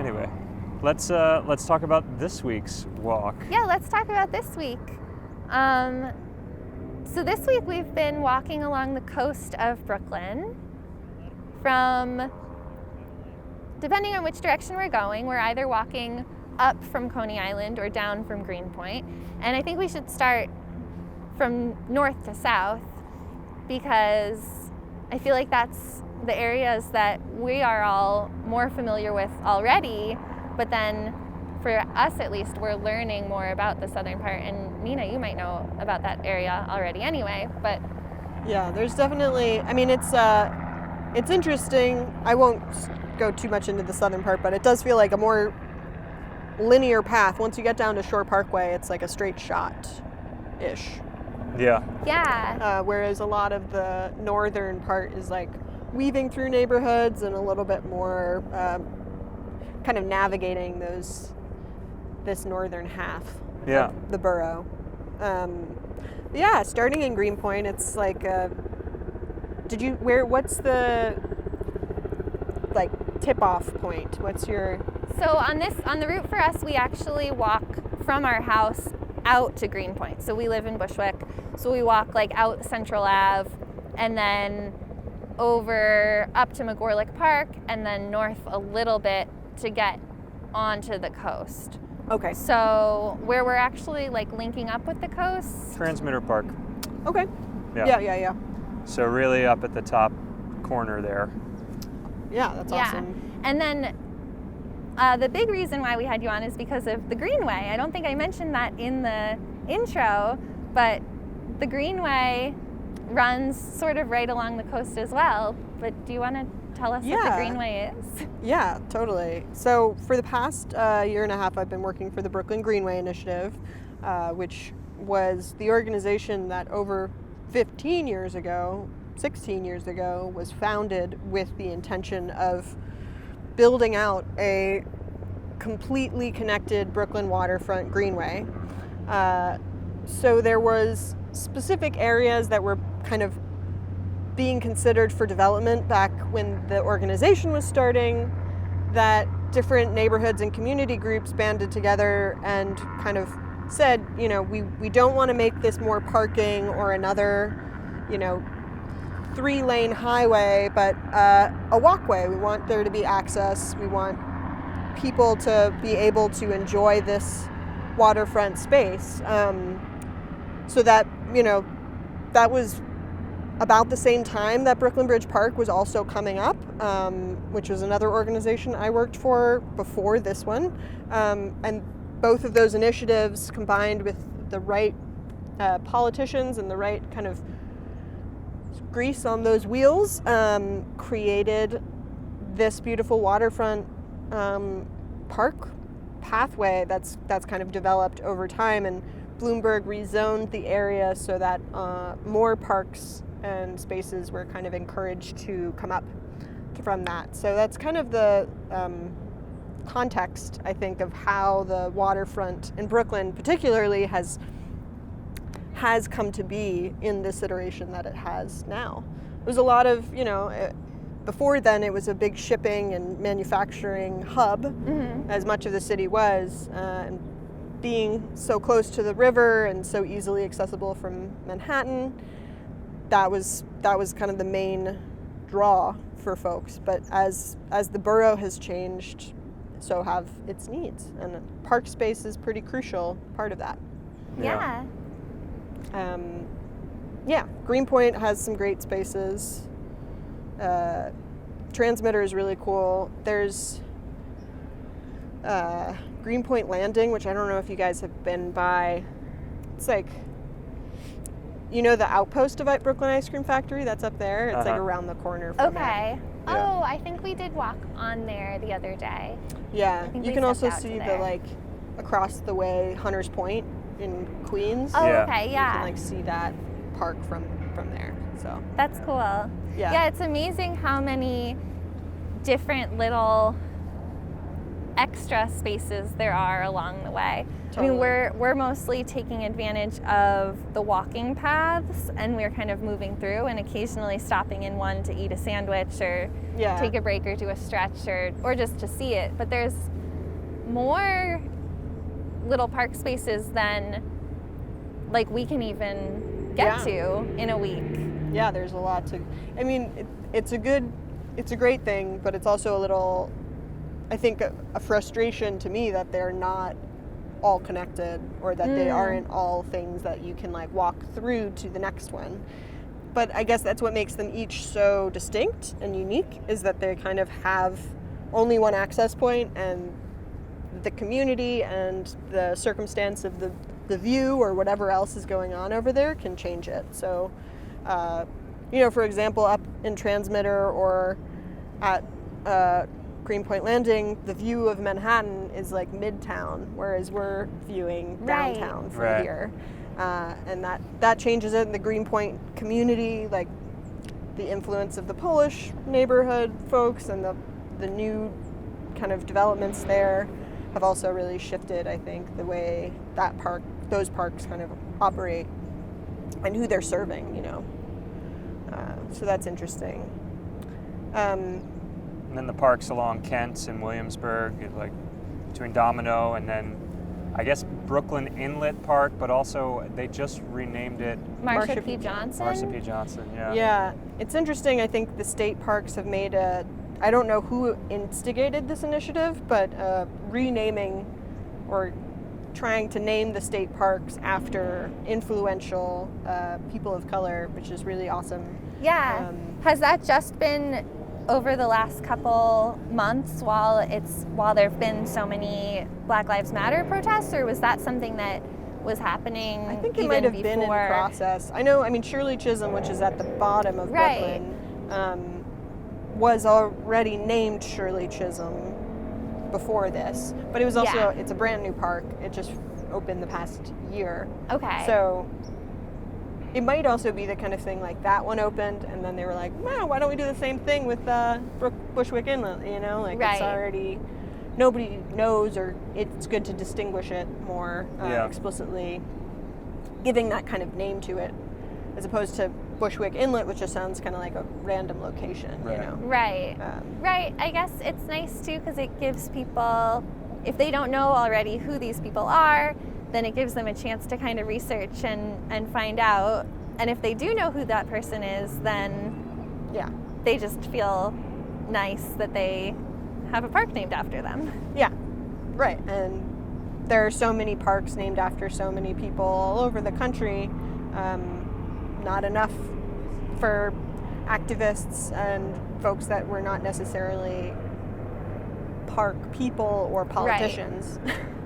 Anyway, let's talk about this week's walk. Yeah, let's talk about this week. So this week we've been walking along the coast of Brooklyn from, depending on which direction we're going, we're either walking up from Coney Island or down from Greenpoint. And I think we should start from north to south because I feel like that's the areas that we are all more familiar with already, but then for us at least, we're learning more about the southern part. And Nina, you might know about that area already anyway, but... Yeah, there's definitely, I mean, it's interesting. I won't go too much into the southern part, but it does feel like a more linear path. Once you get down to Shore Parkway, it's like a straight shot-ish. Yeah. Yeah. Whereas a lot of the northern part is like weaving through neighborhoods and a little bit more kind of navigating this northern half of the borough. Yeah, starting in Greenpoint, it's like, what's the like tip-off point? What's your... So on the route for us, we actually walk from our house out to Greenpoint. So we live in Bushwick, so we walk like out Central Ave and then over up to McGorlick Park and then north a little bit to get onto the coast. Okay. So where we're actually like linking up with the coast. Transmitter Park. Okay. Yeah. So really up at the top corner there. Yeah, that's awesome. Yeah. And then the big reason why we had you on is because of the Greenway. I don't think I mentioned that in the intro, but the Greenway runs sort of right along the coast as well. But do you want to tell us what the Greenway is? Yeah, totally. So for the past year and a half, I've been working for the Brooklyn Greenway Initiative, which was the organization that over 16 years ago, was founded with the intention of building out a completely connected Brooklyn waterfront greenway. So there was specific areas that were kind of being considered for development back when the organization was starting, that different neighborhoods and community groups banded together and kind of said, you know, we don't want to make this more parking or another, 3-lane highway, but a walkway. We want there to be access. We want people to be able to enjoy this waterfront space. So that, that was about the same time that Brooklyn Bridge Park was also coming up, which was another organization I worked for before this one. And both of those initiatives, combined with the right politicians and the right kind of grease on those wheels, created this beautiful waterfront park pathway that's kind of developed over time. And Bloomberg rezoned the area so that more parks and spaces were kind of encouraged to come up from that. So that's kind of the context, I think, of how the waterfront in Brooklyn particularly has come to be in this iteration that it has now. It was a lot of, before then it was a big shipping and manufacturing hub, as much of the city was, and being so close to the river and so easily accessible from Manhattan, that was kind of the main draw for folks. But as the borough has changed, so have its needs, and park space is pretty crucial part of that. Yeah. Greenpoint has some great spaces. Transmitter is really cool. There's Greenpoint Landing, which I don't know if you guys have been by. It's like, the outpost of Brooklyn Ice Cream Factory that's up there. It's like around the corner from Okay. it. Yeah. Oh, I think we did walk on there the other day. Yeah, you can also see there. the across the way Hunters Point in Queens. Oh, Yeah. okay, yeah. You can see that park from there. So That's cool. Yeah. Yeah, it's amazing how many different little extra spaces there are along the way. I mean, Totally. we're mostly taking advantage of the walking paths, and we're kind of moving through and occasionally stopping in one to eat a sandwich or Yeah. take a break or do a stretch or just to see it. But there's more little park spaces than like we can even get Yeah. to in a week. Yeah, there's a lot to. I mean, it's a great thing, but it's also a little, I think, a frustration to me that they're not all connected, or that they aren't all things that you can like walk through to the next one. But I guess that's what makes them each so distinct and unique, is that they kind of have only one access point, and the community and the circumstance of the view or whatever else is going on over there can change it. So, for example, up in Transmitter or at Greenpoint Landing, the view of Manhattan is like midtown, whereas we're viewing Right. downtown from Right. here. And that changes it in the Greenpoint community, like the influence of the Polish neighborhood folks and the new kind of developments there have also really shifted, I think, the way those parks kind of operate and who they're serving, so that's interesting. And then the parks along Kent and Williamsburg, like between Domino and then I guess Brooklyn Inlet Park, but also they just renamed it Marsha P. Johnson. Marsha P. Johnson. Yeah. Yeah, it's interesting. I think the state parks have made I don't know who instigated this initiative, but renaming or trying to name the state parks after influential people of color, which is really awesome. Yeah. Has that just been over the last couple months while there have been so many Black Lives Matter protests, or was that something that was happening I think it even might have before? been in process. I mean, Shirley Chisholm, which is at the bottom of Right. Brooklyn, was already named Shirley Chisholm before this, but it was also, it's a brand new park. It just opened the past year. Okay. So it might also be the kind of thing like that one opened, and then they were like, well, why don't we do the same thing with Bushwick Inlet, Like Right. it's already, nobody knows, or it's good to distinguish it more explicitly, giving that kind of name to it, as opposed to Bushwick Inlet, which just sounds kind of like a random location, Right. Right. Right. I guess it's nice too because it gives people, if they don't know already who these people are, then it gives them a chance to kind of research and find out. And if they do know who that person is, then Yeah. they just feel nice that they have a park named after them. Yeah, right. And there are so many parks named after so many people all over the country. Not enough for activists and folks that were not necessarily park people or politicians.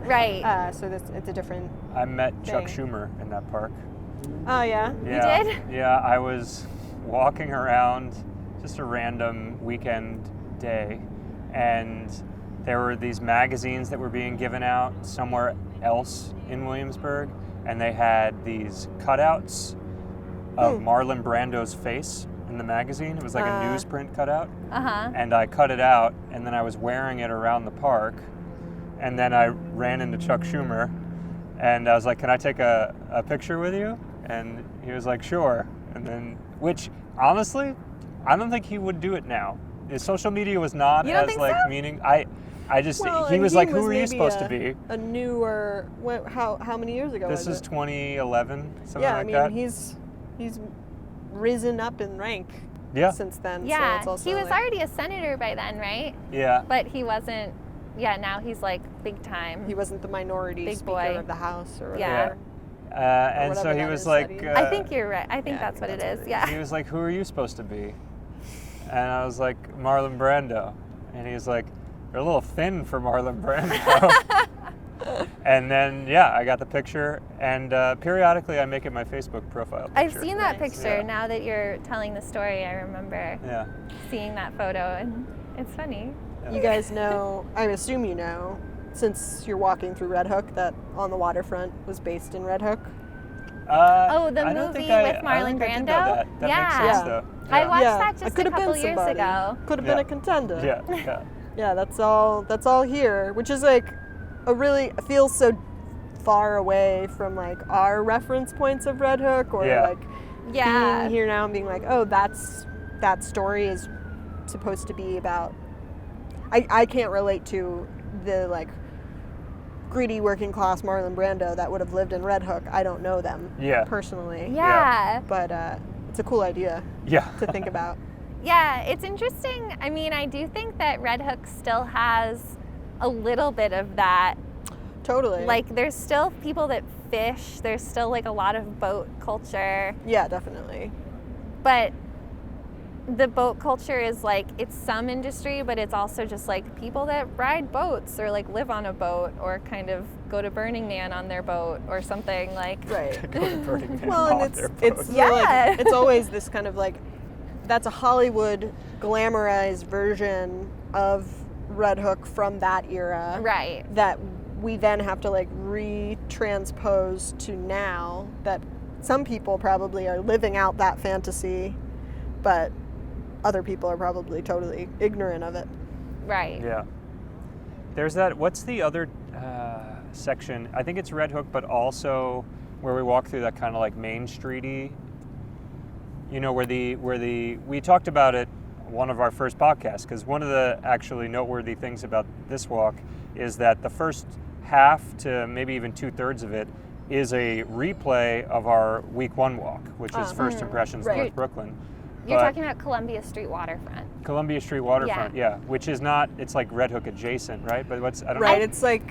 Right. So it's a different. I met Chuck thing. Schumer in that park. Oh yeah. Yeah. did? Yeah, I was walking around just a random weekend day, and there were these magazines that were being given out somewhere else in Williamsburg, and they had these cutouts of Marlon Brando's face in the magazine. It was like a newsprint cutout, Uh-huh. and I cut it out, and then I was wearing it around the park, and then I ran into Chuck Schumer, and I was like, can I take a picture with you? And he was like, sure. And then, which honestly, I don't think he would do it now. His social media was not You don't as think like so? meaning. I just Well, he and was like, who are you maybe supposed to be? A newer. How many years ago This was is it? 2011, something Yeah, like I mean that. he's risen up in rank Yeah, since then. So Yeah. it's also He was like, already a senator by then, right? yeah. But he wasn't. Yeah, now he's like big time. He wasn't the minority Big speaker boy. of the House or Yeah. whatever. And so whatever he that was is like, that he- I think you're right. I think yeah, I that's think what that's it what is. it Yeah. he was like, who are you supposed to be? And I was like, Marlon Brando. And he was like, you're a little thin for Marlon Brando. And then, yeah, I got the picture, and periodically I make it my Facebook profile picture. I've seen that Nice. picture. Yeah. Now that you're telling the story, I remember Yeah. seeing that photo, and it's funny. You guys know, I assume you know, since you're walking through Red Hook, that On the Waterfront was based in Red Hook. Oh, the I don't movie think I- with I don't Marlon think I did know Brando? That Yeah. makes sense, Yeah. though. I Yeah. watched yeah, that I just could a have been couple years somebody. ago. Could have Yeah. been a contender. Yeah. Yeah, that's all here, which is like it feels so far away from like our reference points of Red Hook, or Yeah. like Yeah. being here now and being like, oh, that story is supposed to be about. I can't relate to the like greedy working class Marlon Brando that would have lived in Red Hook. I don't know them personally. Yeah. But it's a cool idea Yeah. to think about. Yeah, it's interesting. I mean, I do think that Red Hook still has a little bit of that. Totally. Like, there's still people that fish. There's still like a lot of boat culture. Yeah, definitely. But the boat culture is like, it's some industry, but it's also just like people that ride boats or like live on a boat or kind of go to Burning Man on their boat or something like. Right. Go to Burning Man Well, on and their it's boat. Yeah. like, it's always this kind of like, that's a Hollywood glamorized version of Red Hook from that era. Right. That we then have to like retranspose to now, that some people probably are living out that fantasy, but other people are probably totally ignorant of it. Right. Yeah. There's that, what's the other section? I think it's Red Hook, but also where we walk through that kind of like Main Streety, you know, where we talked about it one of our first podcasts, because one of the actually noteworthy things about this walk is that the first half to maybe even 2/3 of it is a replay of our week 1 walk, which is First Impressions right. North Brooklyn. You're But talking about Columbia Street Waterfront. Columbia Street Waterfront, yeah, which is not, it's like Red Hook adjacent, right? But I don't Right, know. it's like Is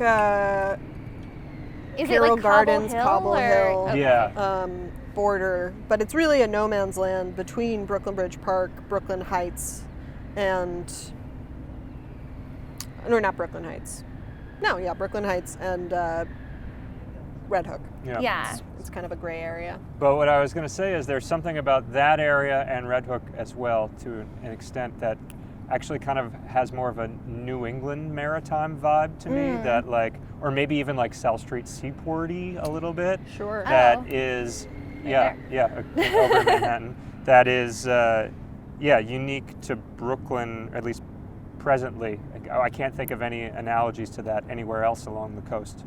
Carroll it like Gardens, Cobble Cobble Hill. Okay. Yeah. Border, but it's really a no man's land between Brooklyn Bridge Park, Brooklyn Heights, and not Brooklyn Heights. No, yeah, Brooklyn Heights and Red Hook. Yeah. It's kind of a gray area. But what I was going to say is there's something about that area and Red Hook as well, to an extent, that actually kind of has more of a New England maritime vibe to me, that like, or maybe even like South Street Seaport-y a little bit. Sure. That is, over in Manhattan. That is, unique to Brooklyn, at least presently. I can't think of any analogies to that anywhere else along the coast.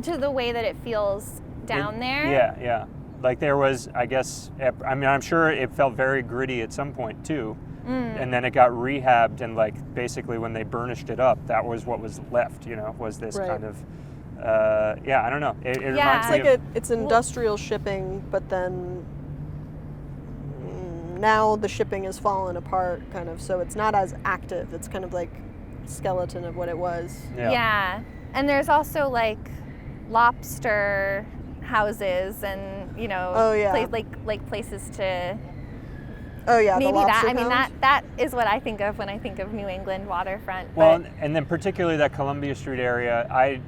To the way that it feels down there? Yeah. Like there was, I guess, I mean, I'm sure it felt very gritty at some point too. And then it got rehabbed, and like basically when they burnished it up, that was what was left, you know, was this kind of, I don't know. It reminds me of, it's industrial shipping, but then now the shipping has fallen apart, kind of, so it's not as active. It's kind of like a skeleton of what it was. Yeah. And there's also like lobster houses and, you know, places to Oh yeah, maybe the lobster that. I mean, pound. that is what I think of when I think of New England waterfront. well, But and then particularly that Columbia Street area, I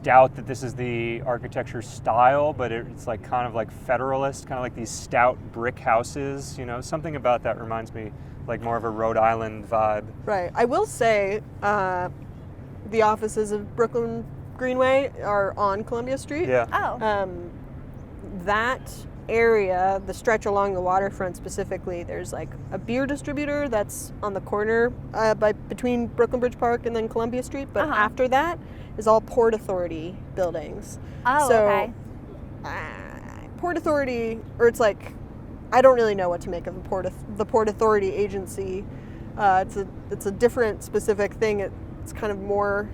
doubt that this is the architecture style, but it's like kind of like Federalist, kind of like these stout brick houses, you know, something about that reminds me like more of a Rhode Island vibe. Right. I will say the offices of Brooklyn Greenway are on Columbia Street. Yeah. That area, the stretch along the waterfront specifically, there's like a beer distributor that's on the corner between Brooklyn Bridge Park and then Columbia Street, but after that is all Port Authority buildings. Oh, so, okay. Port Authority, or it's like, I don't really know what to make of the Port Authority agency. It's a different specific thing. It's kind of more.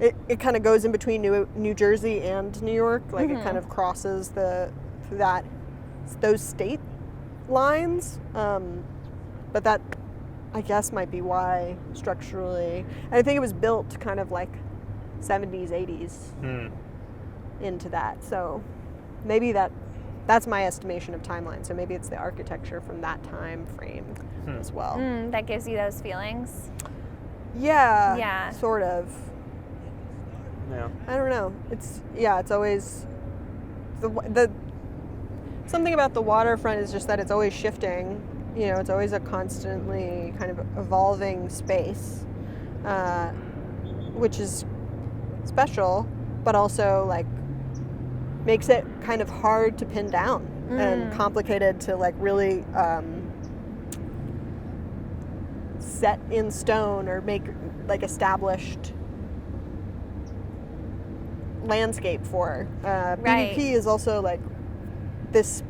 It kind of goes in between New Jersey and New York. Like it kind of crosses those state lines. But that, I guess, might be why structurally. And I think it was built kind of like 70s, 80s into that. So maybe that's my estimation of timeline. So maybe it's the architecture from that time frame as well. That gives you those feelings. Yeah. Sort of. Yeah. I don't know. It's always the something about the waterfront is just that it's always shifting. You know, it's always a constantly kind of evolving space, which is special, but also like makes it kind of hard to pin down and complicated to like really set in stone or make like established landscape for. Right. BBP is also like this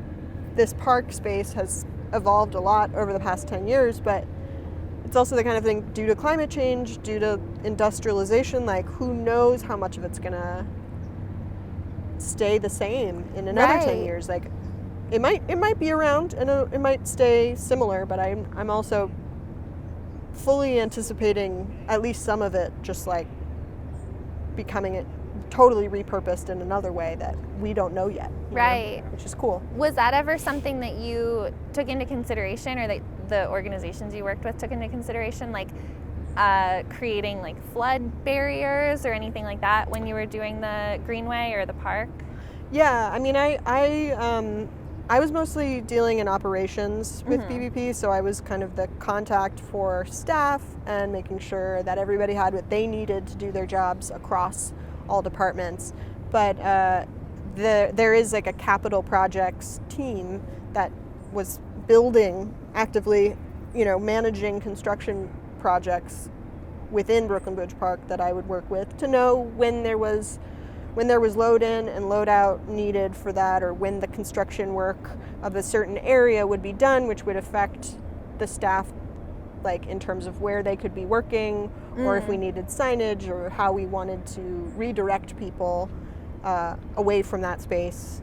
park space has evolved a lot over the past 10 years, but it's also the kind of thing, due to climate change, due to industrialization, like who knows how much of it's gonna stay the same in another 10 years. Like it might be around and it might stay similar, but I'm also fully anticipating at least some of it just like becoming it totally repurposed in another way that we don't know yet. Right. Which is cool. Was that ever something that you took into consideration, or that the organizations you worked with took into consideration, like creating like flood barriers or anything like that when you were doing the greenway or the park? Yeah, I mean, I was mostly dealing in operations with BBP, so I was kind of the contact for staff and making sure that everybody had what they needed to do their jobs across all departments. But there is like a capital projects team that was building actively, managing construction projects within Brooklyn Bridge Park that I would work with to know when there was load in and load out needed for that, or when the construction work of a certain area would be done, which would affect the staff, like in terms of where they could be working, or if we needed signage, or how we wanted to redirect people away from that space,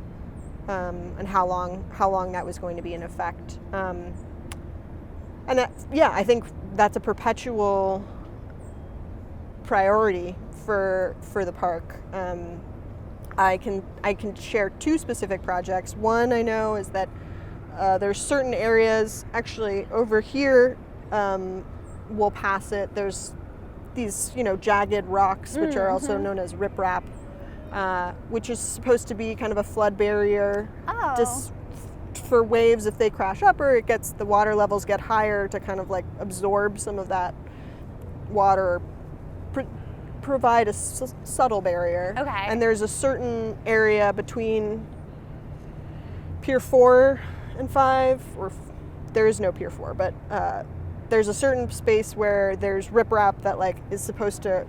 and how long that was going to be in effect. And that, I think that's a perpetual priority for the park. I can share two specific projects. One I know is that there's certain areas, actually over here, we'll pass it. There's these jagged rocks, which are also known as riprap, which is supposed to be kind of a flood barrier. Oh. For waves if they crash up, or the water levels get higher to kind of like absorb some of that water, provide a subtle barrier. Okay. And there's a certain area between Pier 4 and 5, or there is no Pier 4, but there's a certain space where there's riprap that like is supposed to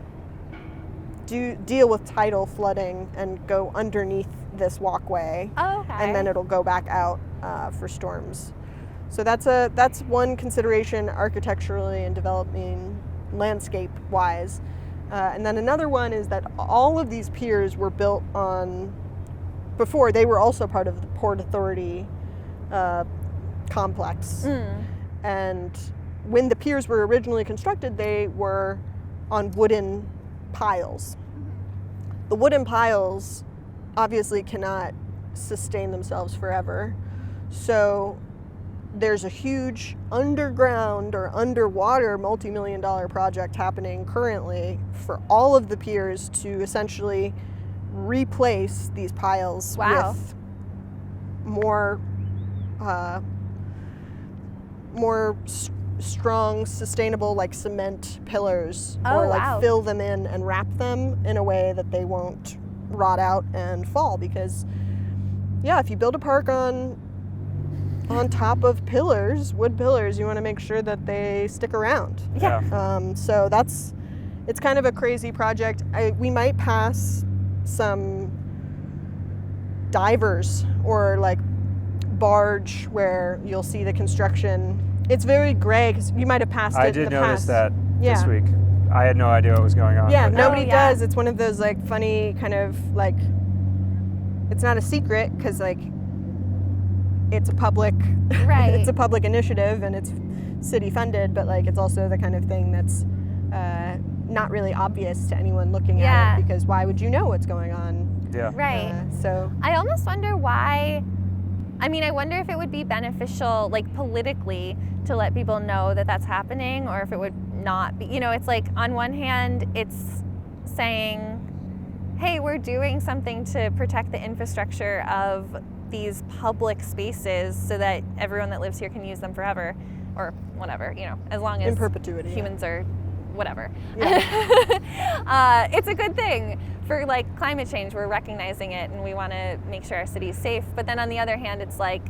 deal with tidal flooding and go underneath this walkway. Oh, okay. And then it'll go back out for storms. So that's one consideration architecturally and developing landscape wise. And then another one is that all of these piers were built before they were also part of the Port Authority complex. And when the piers were originally constructed, they were on wooden piles. The wooden piles obviously cannot sustain themselves forever. So there's a huge underground or underwater multi-million-dollar project happening currently for all of the piers to essentially replace these piles with more strong, sustainable, like cement pillars, or like fill them in and wrap them in a way that they won't rot out and fall. Because if you build a park on top of wood pillars, you want to make sure that they stick around. So it's kind of a crazy project. We might pass some divers or like barge where you'll see the construction. It's very gray because you might have passed it. I did notice that this week. I had no idea what was going on. Yeah, nobody does. It's one of those like funny kind of like, it's not a secret because like it's a public it's a public initiative and it's city funded, but like it's also the kind of thing that's not really obvious to anyone looking at it, because why would you know what's going on? Yeah. Right. So I almost wonder why. I mean, I wonder if it would be beneficial, like politically, to let people know that that's happening, or if it would not be. It's like on one hand, it's saying, hey, we're doing something to protect the infrastructure of these public spaces so that everyone that lives here can use them forever, or whatever, as long as in perpetuity, humans are whatever. Yeah. It's a good thing for like climate change. We're recognizing it and we want to make sure our city is safe. But then on the other hand, it's like,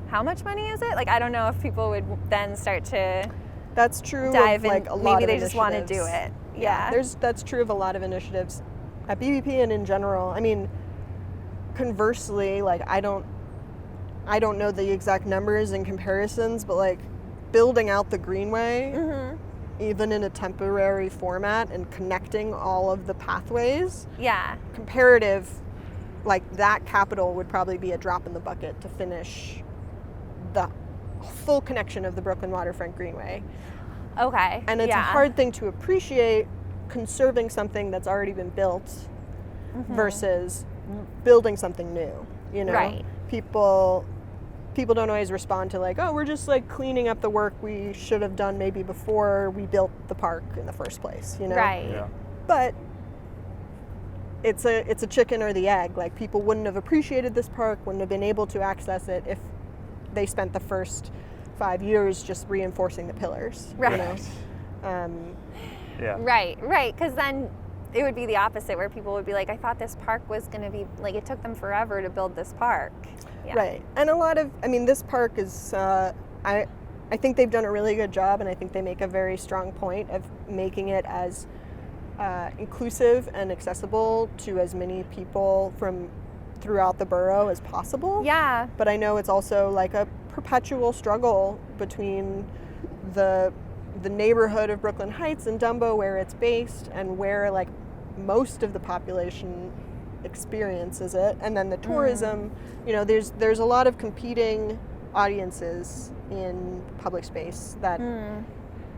how much money is it? Like, I don't know if people would then start to That's true dive of in. like a lot Maybe of they just want to do initiatives. it. Yeah. That's true of a lot of initiatives at BBP and in general. I mean, conversely, like I don't know the exact numbers and comparisons, but like building out the greenway, even in a temporary format and connecting all of the pathways, comparative, like that capital would probably be a drop in the bucket to finish the full connection of the Brooklyn Waterfront Greenway. Okay. And it's a hard thing to appreciate, conserving something that's already been built versus building something new, you know? Right. People don't always respond to like, oh, we're just like cleaning up the work we should have done maybe before we built the park in the first place, you know? Right. Yeah. But it's a chicken or the egg. Like people wouldn't have appreciated this park, wouldn't have been able to access it if they spent the first 5 years just reinforcing the pillars. Right. You know? Yeah. Right. Because then it would be the opposite, where people would be like, I thought this park was going to be, like, it took them forever to build this park. Yeah. Right. And a lot of, I mean, this park is, I think they've done a really good job, and I think they make a very strong point of making it as inclusive and accessible to as many people from throughout the borough as possible. Yeah. But I know it's also like a perpetual struggle between the neighborhood of Brooklyn Heights and Dumbo, where it's based, and where like most of the population experiences it, and then the tourism. You know, there's a lot of competing audiences in public space that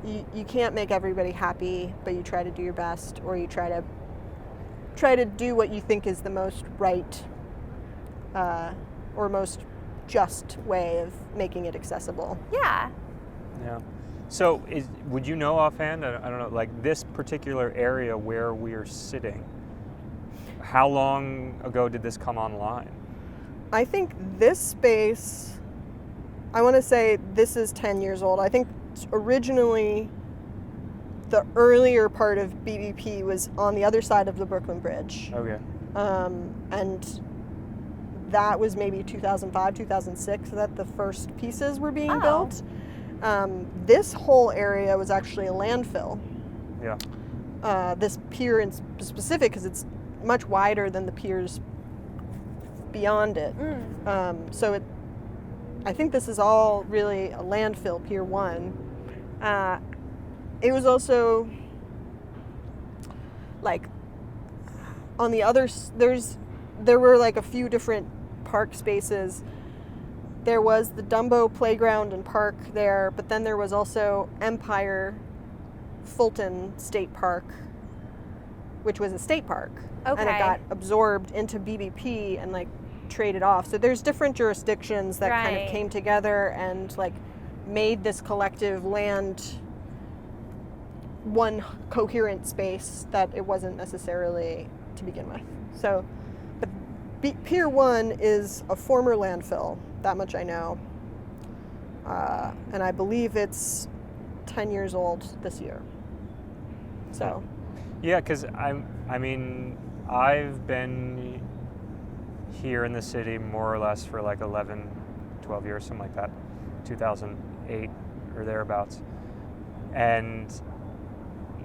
you can't make everybody happy, but you try to do your best, or you try to do what you think is the most right or most just way of making it accessible. Yeah. Yeah. So, would you know offhand? I don't know, like this particular area where we're sitting. How long ago did this come online? I think this space, I want to say this is 10 years old. I think originally the earlier part of BBP was on the other side of the Brooklyn Bridge. Okay. And that was maybe 2005, 2006 that the first pieces were being built. This whole area was actually a landfill. Yeah. This pier in specific, because it's much wider than the piers beyond it. So I think this is all really a landfill, Pier 1. It was also like on the other, there were like a few different park spaces. There was the Dumbo Playground and Park there, but then there was also Empire Fulton State Park, which was a state park. Okay. And it got absorbed into BBP and like traded off. So there's different jurisdictions that kind of came together and like made this collective land one coherent space that it wasn't necessarily to begin with. So, but Pier 1 is a former landfill. That much I know. And I believe it's 10 years old this year. So. Yeah, because I mean, I've been here in the city more or less for like 11, 12 years, something like that, 2008 or thereabouts. And,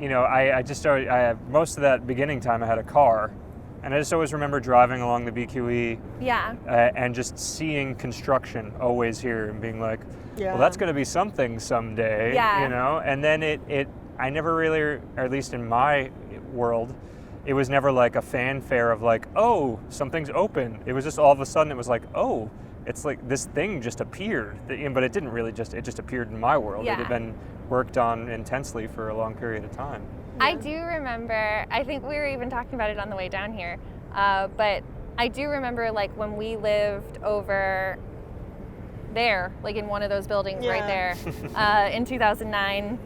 you know, I just started, most of that beginning time I had a car. And I just always remember driving along the BQE and just seeing construction always here and being like, well, that's going to be something someday, you know? And then I never really, or at least in my world, it was never like a fanfare of like, oh, something's open. It was just all of a sudden it was like, oh, it's like this thing just appeared. But it didn't really it just appeared in my world. It had been worked on intensely for a long period of time. I do remember, I think we were even talking about it on the way down here, but I do remember like when we lived over there, like in one of those buildings right there, in 2009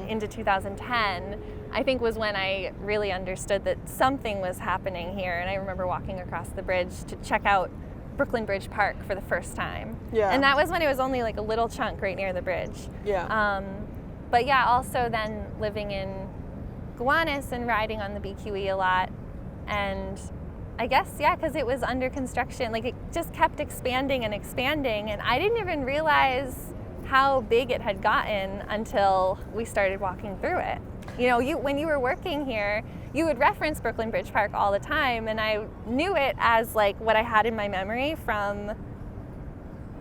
into 2010, I think was when I really understood that something was happening here. And I remember walking across the bridge to check out Brooklyn Bridge Park for the first time. Yeah. And that was when it was only like a little chunk right near the bridge. Yeah. But yeah, also then living in Gowanus and riding on the BQE a lot. And I guess, because it was under construction, like it just kept expanding and expanding. And I didn't even realize how big it had gotten until we started walking through it. You know, when you were working here, you would reference Brooklyn Bridge Park all the time, and I knew it as like what I had in my memory from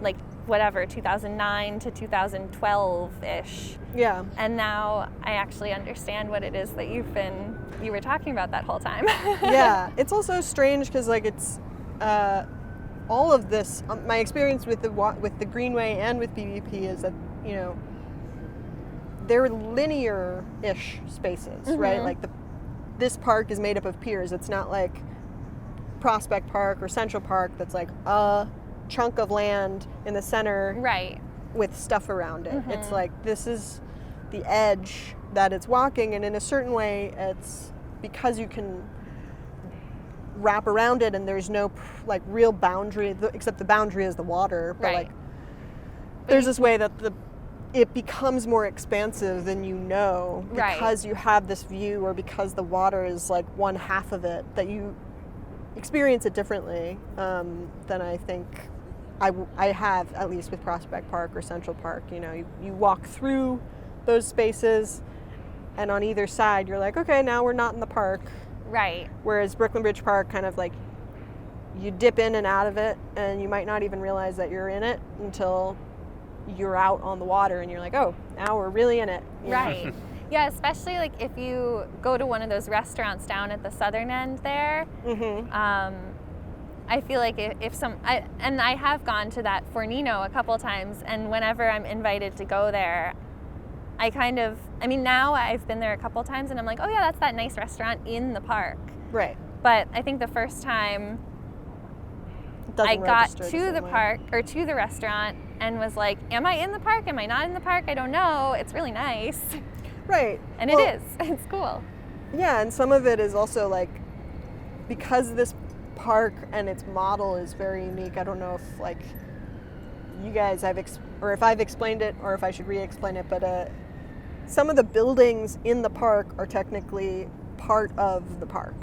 like whatever 2009 to 2012-ish. Yeah. And now I actually understand what it is that you were talking about that whole time. Yeah, it's also strange because like it's all of this. My experience with the Greenway and with BBP is that, you know, they're linear-ish spaces, right? Like this park is made up of piers. It's not like Prospect Park or Central Park that's like a chunk of land in the center, right, with stuff around it. It's like this is the edge that it's walking, and in a certain way it's because you can wrap around it and there's no like real boundary, except the boundary is the water, but like there's this way that it becomes more expansive than you know, because you have this view, or because the water is like one half of it, that you experience it differently than I think I have, at least with Prospect Park or Central Park. You know, you walk through those spaces, and on either side you're like, okay, now we're not in the park. Right. Whereas Brooklyn Bridge Park, kind of like, you dip in and out of it, and you might not even realize that you're in it until you're out on the water, and you're like, oh, now we're really in it. Right. Yeah, especially like if you go to one of those restaurants down at the southern end there. I feel like I have gone to that Fornino a couple times, and whenever I'm invited to go there, now I've been there a couple times, and I'm like, oh yeah, that's that nice restaurant in the park. Right. But I think the first time I got to the park, or to the restaurant, and was like, am I in the park? Am I not in the park? I don't know. It's really nice. Right. And it is. It's cool. Yeah, and some of it is also like, because this park and its model is very unique. I don't know if like you guys or if I've explained it, or if I should re-explain it, but some of the buildings in the park are technically part of the park.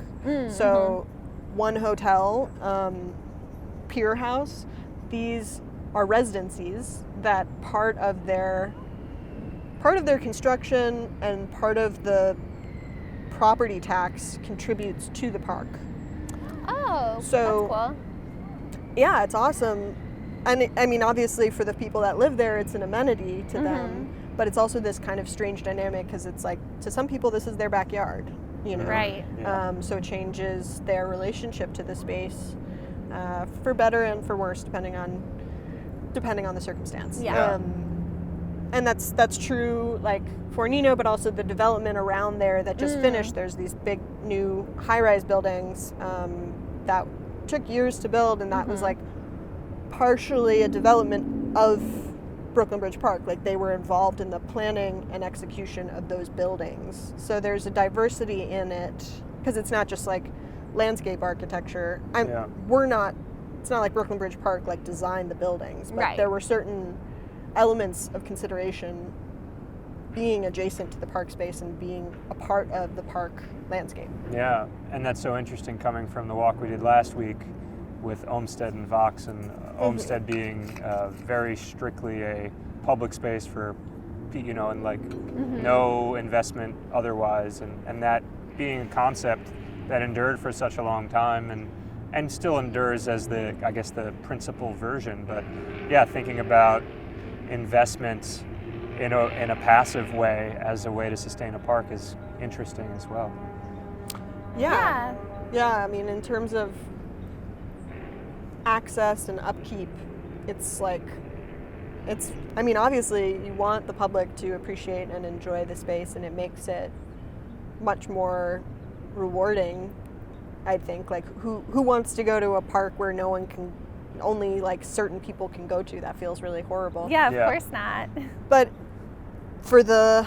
So one hotel, Pier House, these are residencies that part of their construction and part of the property tax contributes to the park. Oh, so, that's cool. Yeah, it's awesome. And I mean, obviously for the people that live there, it's an amenity to them, but it's also this kind of strange dynamic, because it's like, to some people this is their backyard, you know? Right. So it changes their relationship to the space, for better and for worse, depending on the circumstance. Yeah. And that's true, like Fornino, but also the development around there that just finished. There's these big new high-rise buildings that took years to build, and that was like partially a development of Brooklyn Bridge Park. Like, they were involved in the planning and execution of those buildings. So there's a diversity in it, because it's not just like landscape architecture. It's not like Brooklyn Bridge Park like designed the buildings, but there were certain elements of consideration being adjacent to the park space and being a part of the park landscape. Yeah, and that's so interesting coming from the walk we did last week with Olmsted and Vox, and Olmsted being very strictly a public space for, you know, and like no investment otherwise, and that being a concept that endured for such a long time and still endures as the principal version. But yeah, thinking about investment in a passive way as a way to sustain a park is interesting as well. Yeah. I mean, in terms of access and upkeep, obviously you want the public to appreciate and enjoy the space, and it makes it much more rewarding, I think. Like, who wants to go to a park where no one can, only like certain people can go to? That feels really horrible. Yeah, of course not. But for the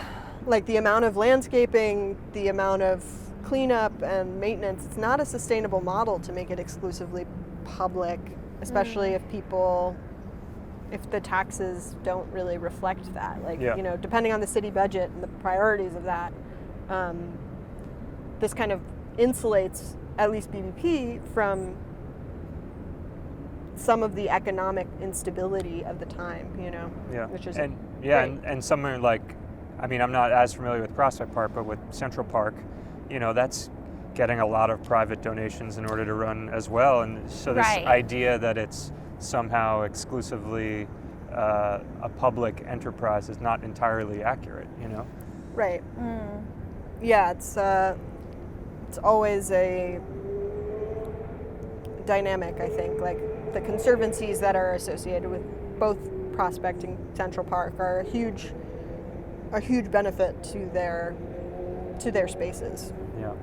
amount of landscaping, the amount of cleanup and maintenance, it's not a sustainable model to make it exclusively public, especially if the taxes don't really reflect that. Like, you know, depending on the city budget and the priorities of that, this kind of insulates at least BBP some of the economic instability of the time, Yeah. which is and great. somewhere like, I mean, I'm not as familiar with Prospect Park, but with Central Park, that's getting a lot of private donations in order to run as well. And so this Right. idea that it's somehow exclusively a public enterprise is not entirely accurate, Right. Yeah, it's always a dynamic, I think. Like the conservancies that are associated with both Prospect and Central Park are a huge benefit to their spaces. Yeah.